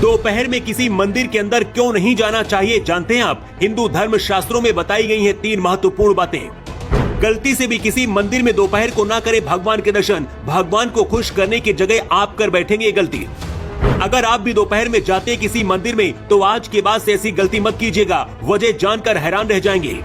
दोपहर में किसी मंदिर के अंदर क्यों नहीं जाना चाहिए, जानते हैं आप? हिंदू धर्म शास्त्रों में बताई गई हैं 3 महत्वपूर्ण बातें। गलती से भी किसी मंदिर में दोपहर को ना करें भगवान के दर्शन। भगवान को खुश करने की जगह आप कर बैठेंगे ये गलती। अगर आप भी दोपहर में जाते हैं किसी मंदिर में तो आज के बाद से ऐसी गलती मत कीजिएगा, वजह जानकर हैरान रह जाएंगे।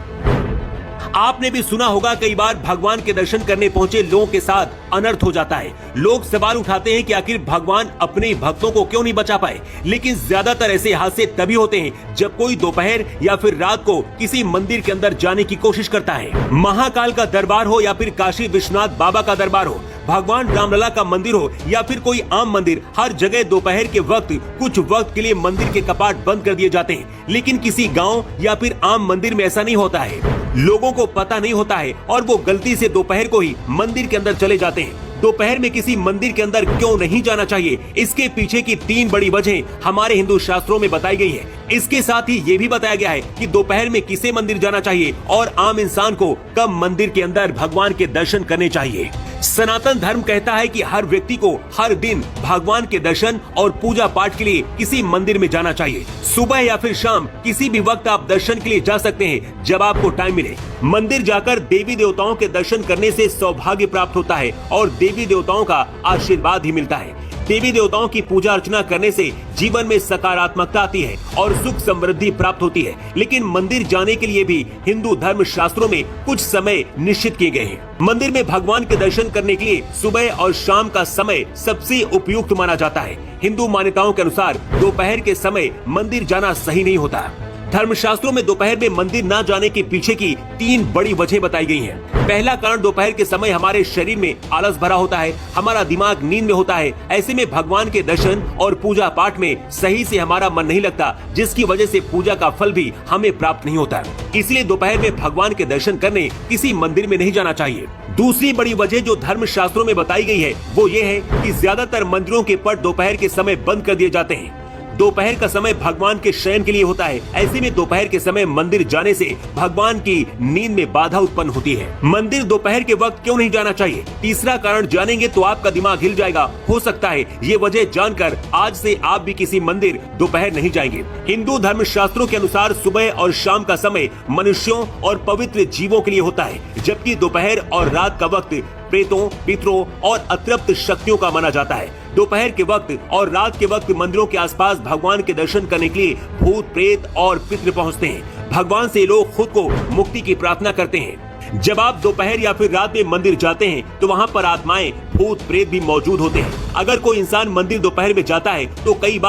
आपने भी सुना होगा कई बार भगवान के दर्शन करने पहुंचे लोगों के साथ अनर्थ हो जाता है। लोग सवाल उठाते हैं कि आखिर भगवान अपने भक्तों को क्यों नहीं बचा पाए। लेकिन ज्यादातर ऐसे हादसे तभी होते हैं जब कोई दोपहर या फिर रात को किसी मंदिर के अंदर जाने की कोशिश करता है। महाकाल का दरबार हो या फिर काशी विश्वनाथ बाबा का दरबार हो, भगवान रामलला का मंदिर हो या फिर कोई आम मंदिर, हर जगह दोपहर के वक्त कुछ वक्त के लिए मंदिर के कपाट बंद कर दिए जाते हैं। लेकिन किसी गांव या फिर आम मंदिर में ऐसा नहीं होता है। लोगों को पता नहीं होता है और वो गलती से दोपहर को ही मंदिर के अंदर चले जाते हैं। दोपहर में किसी मंदिर के अंदर क्यों नहीं जाना चाहिए, इसके पीछे की 3 बड़ी वजह हमारे हिंदू शास्त्रों में बताई गई है। इसके साथ ही ये भी बताया गया है कि दोपहर में किसे मंदिर जाना चाहिए और आम इंसान को कब मंदिर के अंदर भगवान के दर्शन करने चाहिए। सनातन धर्म कहता है कि हर व्यक्ति को हर दिन भगवान के दर्शन और पूजा पाठ के लिए किसी मंदिर में जाना चाहिए। सुबह या फिर शाम किसी भी वक्त आप दर्शन के लिए जा सकते हैं जब आपको टाइम मिले। मंदिर जाकर देवी देवताओं के दर्शन करने से सौभाग्य प्राप्त होता है और देवी देवताओं का आशीर्वाद ही मिलता है। देवी देवताओं की पूजा अर्चना करने से जीवन में सकारात्मकता आती है और सुख समृद्धि प्राप्त होती है। लेकिन मंदिर जाने के लिए भी हिंदू धर्म शास्त्रों में कुछ समय निश्चित किए गए हैं। मंदिर में भगवान के दर्शन करने के लिए सुबह और शाम का समय सबसे उपयुक्त माना जाता है। हिंदू मान्यताओं के अनुसार दोपहर के समय मंदिर जाना सही नहीं होता। धर्मशास्त्रों में दोपहर में मंदिर न जाने के पीछे की 3 बड़ी वजह बताई गई हैं। पहला कारण, दोपहर के समय हमारे शरीर में आलस भरा होता है, हमारा दिमाग नींद में होता है। ऐसे में भगवान के दर्शन और पूजा पाठ में सही से हमारा मन नहीं लगता, जिसकी वजह से पूजा का फल भी हमें प्राप्त नहीं होता। इसलिए दोपहर में भगवान के दर्शन करने किसी मंदिर में नहीं जाना चाहिए। दूसरी बड़ी वजह जो धर्म शास्त्रों में बताई गई है वो ये है कि ज्यादातर मंदिरों के पट दोपहर के समय बंद कर दिए जाते हैं। दोपहर का समय भगवान के शयन के लिए होता है। ऐसे में दोपहर के समय मंदिर जाने से भगवान की नींद में बाधा उत्पन्न होती है। मंदिर दोपहर के वक्त क्यों नहीं जाना चाहिए? तीसरा कारण जानेंगे तो आपका दिमाग हिल जाएगा। हो सकता है ये वजह जानकर आज से आप भी किसी मंदिर दोपहर नहीं जाएंगे। हिंदू धर्म शास्त्रों के अनुसार सुबह और शाम का समय मनुष्यों और पवित्र जीवों के लिए होता है, जबकि दोपहर और रात का वक्त प्रेतों, पितरों और अतृप्त शक्तियों का माना जाता है। दोपहर के वक्त और रात के वक्त मंदिरों के आसपास भगवान के दर्शन करने के लिए भूत, प्रेत और पितृ पहुंचते हैं। भगवान से लोग खुद को मुक्ति की प्रार्थना करते हैं। जब आप दोपहर या फिर रात में मंदिर जाते हैं तो वहाँ पर आत्माएं, भूत, प्रेत भी मौजूद होते हैं। अगर कोई इंसान मंदिर दोपहर में जाता है तो कई बार